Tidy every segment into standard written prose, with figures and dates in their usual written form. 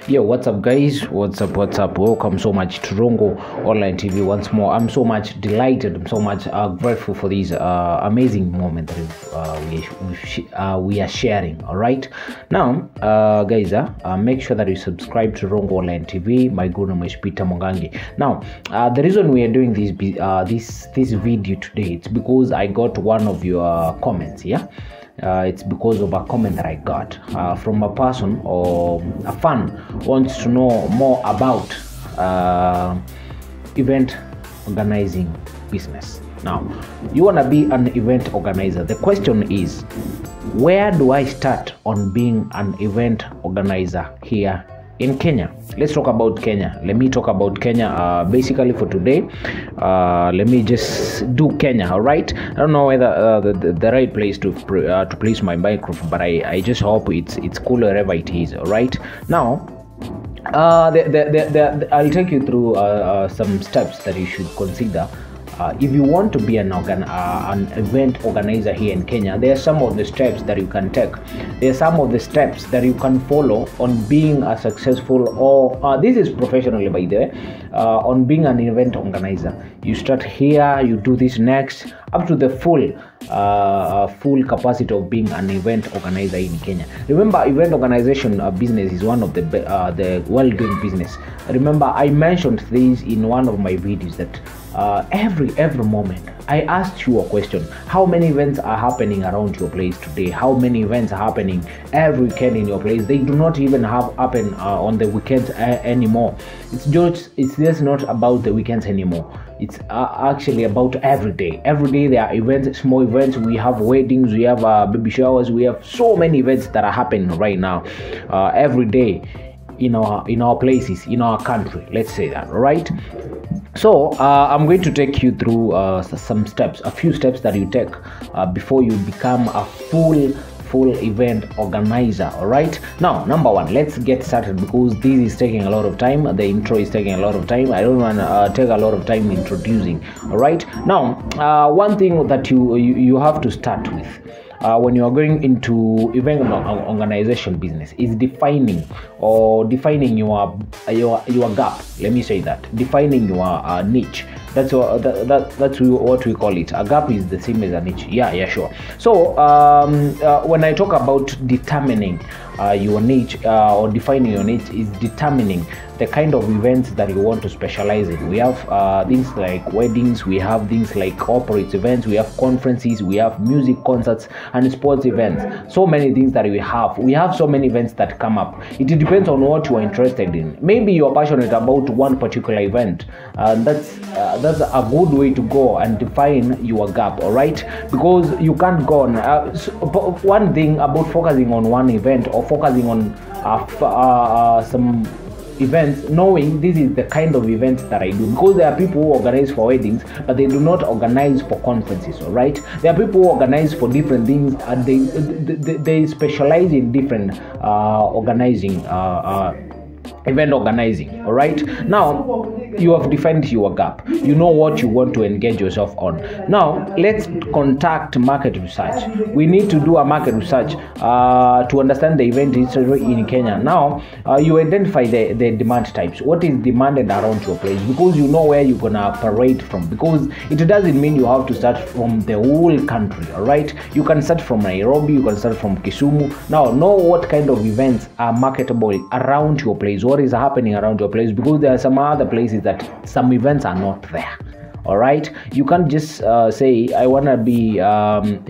Yo, what's up guys? What's up? Welcome so much to Rongo Online TV once more. I'm so much delighted, I'm so much grateful for this amazing moment that we are sharing. All right, now guys, make sure that you subscribe to Rongo Online TV. My good name is Peter Mongangi. Now the reason we are doing this video today, it's because I got one of your comments. It's because of a comment that I got from a person or a fan wants to know more about event organizing business. Now, you want to be an event organizer. The question is, where do I start on being an event organizer here in Kenya? Let's talk about Kenya. Let me talk about Kenya basically for today. Let me just do Kenya. All right, I don't know whether the right place to place my microphone, but I just hope it's cool wherever it is. All right, now I'll take you through some steps that you should consider if you want to be an event organizer here in Kenya. There are some of the steps that you can take. There are some of the steps that you can follow on being a successful, or this is professionally by the way, on being an event organizer. You start here, you do this next, up to the full capacity of being an event organizer in Kenya. Remember, event organization business is one of the well-doing business. Remember, I mentioned this in one of my videos that every moment I asked you a question: how many events are happening around your place today? How many events are happening every weekend in your place? They do not even happen on the weekends anymore. It's just not about the weekends anymore. It's actually about every day. Every day there are events, small events. We have weddings, we have baby showers, we have so many events that are happening right now every day in our places, in our country, let's say that. All right, so I'm going to take you through some steps, a few steps that you take before you become a full event organizer. All right, now number one, let's get started because this is taking a lot of time. The intro is taking a lot of time. I don't want to take a lot of time introducing. All right, now one thing that you have to start with when you are going into event organization business is defining your gap. Let me say that, defining your niche. That's what we call it. A gap is the same as a niche. Yeah, sure. So when I talk about determining your niche or defining your niche, is determining the kind of events that you want to specialize in. We have things like weddings, we have things like corporate events, we have conferences, we have music concerts and sports events. So many things that we have so many events that come up. It depends on what you are interested in. Maybe you are passionate about one particular event. That's a good way to go and define your gap. All right, because you can't go on one thing about focusing on one event or focusing on some events, knowing this is the kind of events that I do, because there are people who organize for weddings but they do not organize for conferences. All right, there are people who organize for different things and they specialize in different event organizing. All right, now you have defined your gap. You know what you want to engage yourself on. Now let's conduct market research. We need to do a market research to understand the event history in Kenya. Now you identify the demand types. What is demanded around your place, because you know where you're gonna operate from, because it doesn't mean you have to start from the whole country. All right, you can start from Nairobi, you can start from Kisumu. Now know what kind of events are marketable around your place, what is happening around your place, because there are some other places that some events are not there. All right, you can't just say I want to be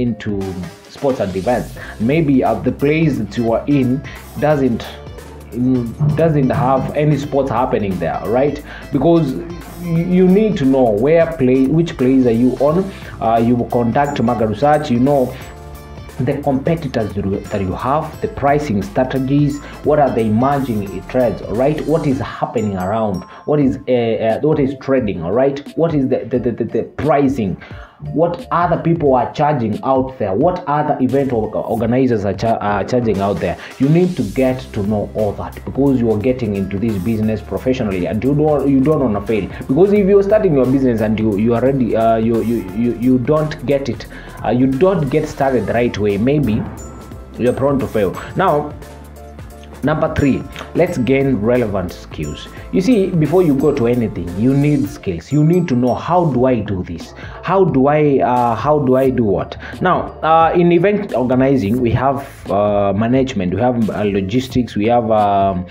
into sports and events. Maybe the place that you are in doesn't have any sports happening there. All right, because you need to know which place are you on. You will conduct market research. You know the competitors that you have, the pricing strategies, what are the emerging trends. All right, what is happening around, what is trading. All right, what is the pricing, what other people are charging out there, what other event organizers are charging out there. You need to get to know all that, because you are getting into this business professionally and you don't want to fail. Because if you're starting your business and you are ready, you don't get it, you don't get started the right way, maybe you're prone to fail. Now Number 3, let's gain relevant skills. You see, before you go to anything, you need skills. You need to know, how do I do this? How do I do what? Now, in event organizing, we have management, we have logistics, we have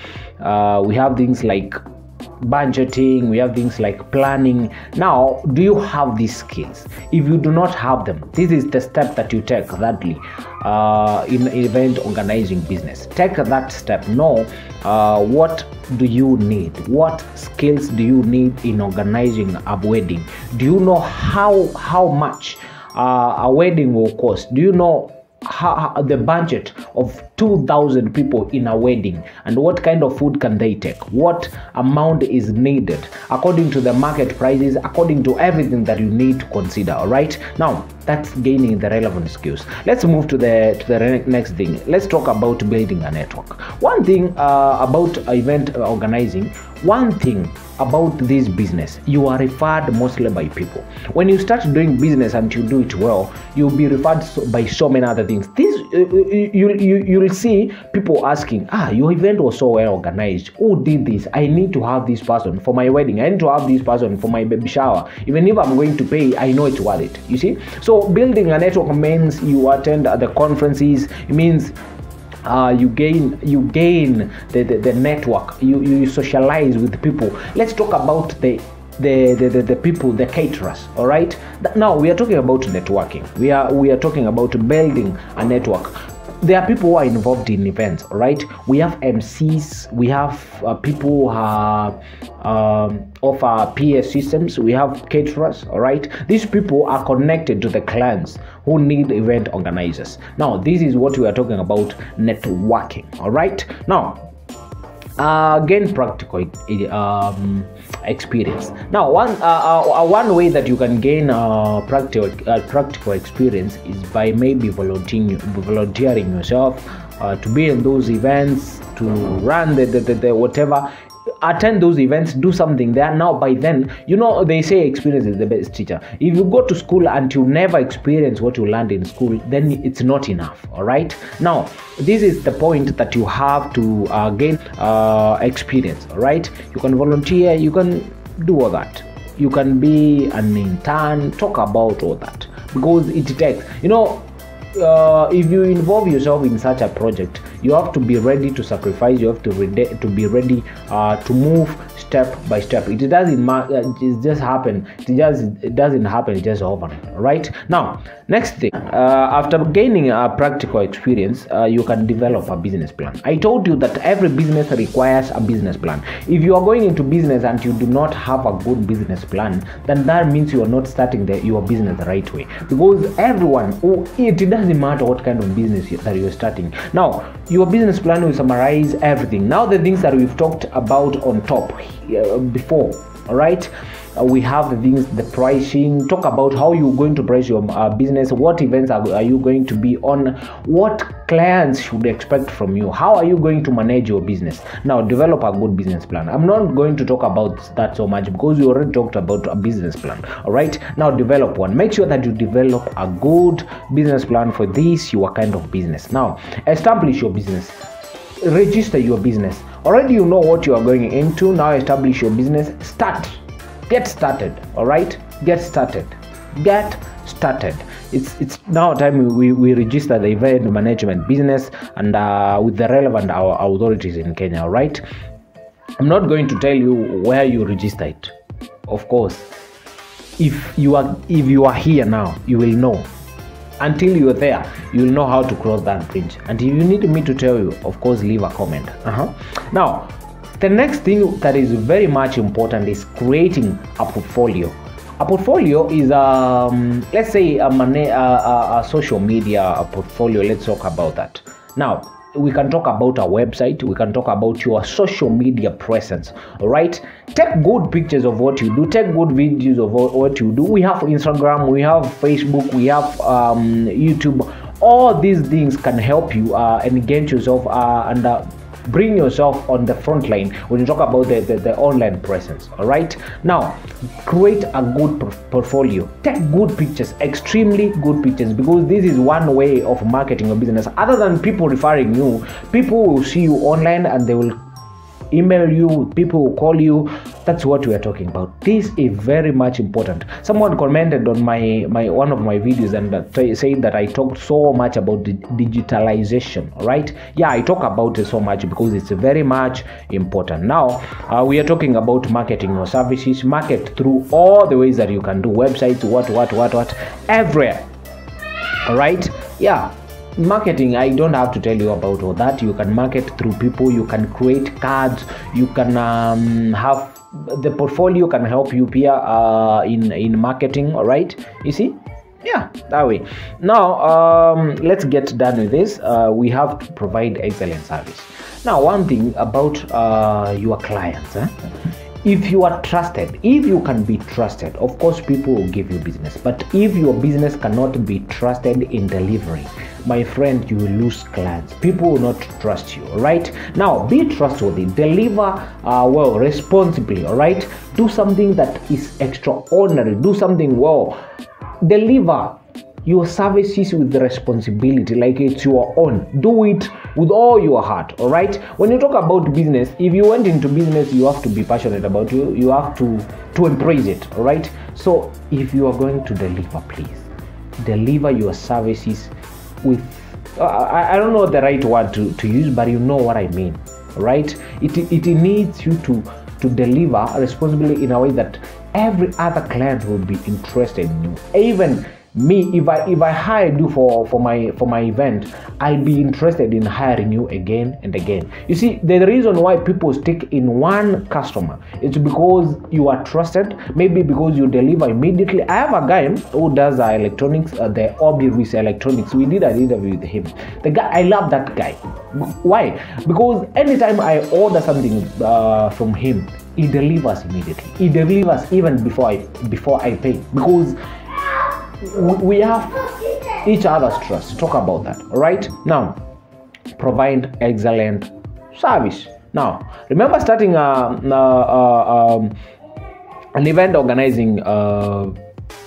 things like budgeting, we have things like planning. Now, do you have these skills? If you do not have them, this is the step that you take. Thirdly, in event organizing business, take that step. Know what do you need, what skills do you need in organizing a wedding. Do you know how much a wedding will cost? Do you know how the budget of 2,000 people in a wedding, and what kind of food can they take? What amount is needed according to the market prices, according to everything that you need to consider? All right, now that's gaining the relevant skills. Let's move to the next thing. Let's talk about building a network. One thing about event organizing, one thing about this business, you are referred mostly by people. When you start doing business and you do it well, you'll be referred by so many other things. This you'll see people asking, your event was so well organized, who did this? I need to have this person for my wedding, I need to have this person for my baby shower. Even if I'm going to pay, I know it's worth it. You see, so building a network means you attend the conferences. It means you gain the network, you socialize with people. Let's talk about the people, the caterers. All right, now we are talking about networking. We are talking about building a network. There are people who are involved in events. All right, we have MCs, we have people of our PA systems, we have caterers. All right, these people are connected to the clients who need event organizers. Now, this is what we are talking about, networking. All right, now gain practical experience. Now, one way that you can gain practical experience is by maybe volunteering yourself to be in those events, to run the whatever. Attend those events, do something there. Now, by then, you know, they say experience is the best teacher. If you go to school and you never experience what you learned in school, then it's not enough. All right, now this is the point that you have to gain experience. All right, you can volunteer, you can do all that, you can be an intern, talk about all that, because it takes, you know, if you involve yourself in such a project, you have to be ready to sacrifice. You have to be ready to move step by step. It doesn't happen. It doesn't happen just overnight. Right, now, next thing, after gaining a practical experience, you can develop a business plan. I told you that every business requires a business plan. If you are going into business and you do not have a good business plan, then that means you are not starting your business the right way. Because everyone, it doesn't matter what kind of business that you're starting. Now, your business plan will summarize everything. Now, the things that we've talked about on top before. All right, we have the things, the pricing, talk about how you're going to price your business, what events are you going to be on, what clients should expect from you, how are you going to manage your business. Now, develop a good business plan. I'm not going to talk about that so much because we already talked about a business plan. All right, now develop one. Make sure that you develop a good business plan for this your kind of business. Now, establish your business, register your business. Already you know what you are going into. Now establish your business, get started. All right, get started. It's now time we register the event management business and with the relevant authorities in Kenya. All right, I'm not going to tell you where you register it. Of course, if you are here now, you will know. Until you're there, you'll know how to cross that bridge. And if you need me to tell you, of course, leave a comment. Now, the next thing that is very much important is creating a portfolio. A portfolio is let's say a social media portfolio. Let's talk about that. Now, we can talk about a website, we can talk about your social media presence. All right, take good pictures of what you do, take good videos of what you do. We have Instagram, we have Facebook, we have YouTube. All these things can help you engage yourself and bring yourself on the front line when you talk about the online presence. All right, now create a good portfolio. Take good pictures, extremely good pictures, because this is one way of marketing your business. Other than people referring you, people will see you online and they will email you, people will call you. That's what we are talking about. This is very much important. Someone commented on my one of my videos and saying that I talked so much about the digitalization. Right? Yeah, I talk about it so much because it's very much important. Now we are talking about marketing your services. Market through all the ways that you can do, websites, what everywhere. All right? Yeah. Marketing, I don't have to tell you about all that. You can market through people, you can create cards, you can have the portfolio can help you here in marketing. All right, you see, yeah, that way. Now let's get done with this. We have to provide excellent service. Now, one thing about your clients, if you are trusted, if you can be trusted, of course people will give you business. But if your business cannot be trusted in delivery, my friend, you will lose clients. People will not trust you. All right, now be trustworthy, deliver well, responsibly. All right, do something that is extraordinary, do something well, deliver your services with responsibility, like it's your own. Do it with all your heart. All right, when you talk about business, if you went into business, you have to be passionate about it. You have to embrace it. All right, so if you are going to deliver, please deliver your services with I don't know the right word to use, but you know what I mean. Right, it needs you to deliver responsibly in a way that every other client will be interested in you. Even me, if I hire you for my event, I'll be interested in hiring you again and again. You see, the reason why people stick in one customer, it's because you are trusted, maybe because you deliver immediately. I have a guy who does electronics, the Obiris electronics. We did an interview with him. The guy, I love that guy. Why? Because anytime I order something from him, he delivers immediately. He delivers even before I pay, because we have each other's trust. Talk about that. All right, now provide excellent service. Now remember, starting an event organizing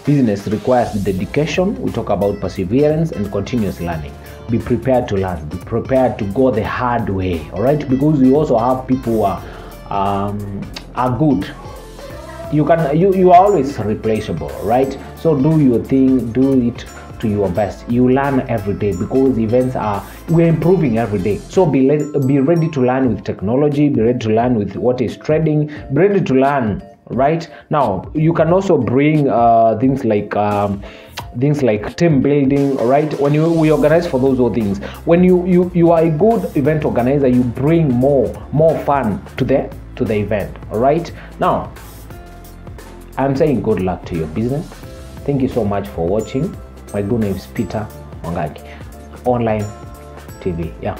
business requires dedication. We talk about perseverance and continuous learning. Be prepared to learn, be prepared to go the hard way. All right, because we also have people who are good. You are always replaceable, right? So do your thing, do it to your best. You learn every day, because events we're improving every day. So be ready to learn with technology, be ready to learn with what is trending, be ready to learn. Right, now you can also bring things like team building. All right, when we organize for those things, when you are a good event organizer, you bring more fun to the event. All right, now I'm saying good luck to your business. Thank you so much for watching. My good name is Peter Wangagi, Online TV. Yeah,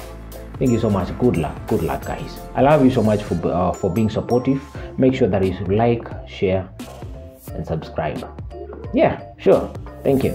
thank you so much. Good luck guys. I love you so much for being supportive. Make sure that you like, share and subscribe. Yeah, sure. Thank you.